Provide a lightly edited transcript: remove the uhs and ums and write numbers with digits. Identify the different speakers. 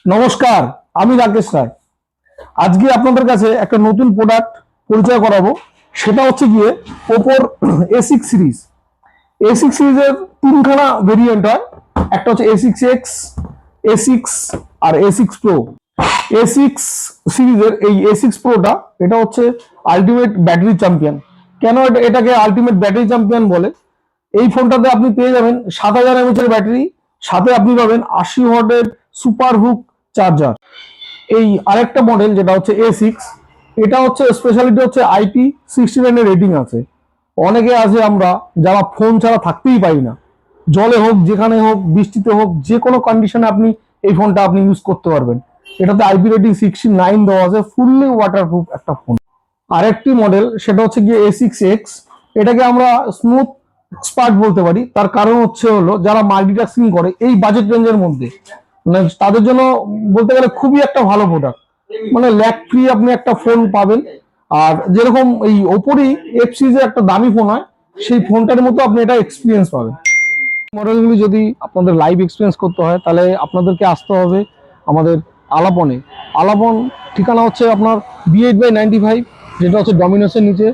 Speaker 1: নমস্কার, আমি রাকেশ রায়। আজকে আপনাদের কাছে একটা নতুন প্রোডাক্ট পরিচয় করাবো। সেটা হচ্ছে গিয়ে ওপোর A6 সিরিজ। A6 সিরিজের তিনখানা ভেরিয়েন্ট হয়। একটা হচ্ছে A6X, A6 আর A6 প্রো। A6 সিরিজের এই A6 প্রোটা, এটা হচ্ছে আলটিমেট ব্যাটারি চ্যাম্পিয়ন। কেন এটাকে আলটিমেট ব্যাটারি চ্যাম্পিয়ন বলে? এই ফোনটাতে আপনি পেয়ে যাবেন 7000 mAh এর ব্যাটারি, সাথে আপনি পাবেন 80 ওয়াটের সুপার হুক চার্জার। এই আরেকটা মডেল যেটা হচ্ছে A6, এটা হচ্ছে স্পেশালিটি হচ্ছে IP69 এর রেটিং আছে। অনেকে আছে আমরা যারা ফোন ছাড়া থাকতেই পারি না, জলে হোক, যেখানে হোক, বৃষ্টিতে হোক, যে কোনো কন্ডিশনে আপনি এই ফোনটা আপনি ইউজ করতে পারবেন। এটাতে আইপি রেটিং 69 দেওয়া আছে, ফুললি ওয়াটারপ্রুফ একটা ফোন। আরেকটি মডেল সেটা হচ্ছে গিয়ে A6X। এটাকে আমরা স্মুথ এক্সপার্ট বলতে পারি। তার কারণ হচ্ছে হলো যারা মাল্টিটাস্কিং করে এই বাজেট রেঞ্জের মধ্যে, মানে তাদের জন্য বলতে গেলে খুবই একটা ভালো প্রোডাক্ট। মানে ল্যাগ ফ্রি আপনি একটা ফোন পাবেন। আর যেরকম এই ওপোরই এফ সিরিজের একটা দামি ফোন হয়, সেই ফোনটার মতো আপনি এটা এক্সপিরিয়েন্স পাবেন। মডেলগুলি যদি আপনাদের লাইভ এক্সপিরিয়েন্স করতে হয়, তাহলে আপনাদেরকে আসতে হবে আমাদের আলাপনে। আলাপন ঠিকানা হচ্ছে আপনার B8/95, যেটা হচ্ছে ডমিনোসের নিচে।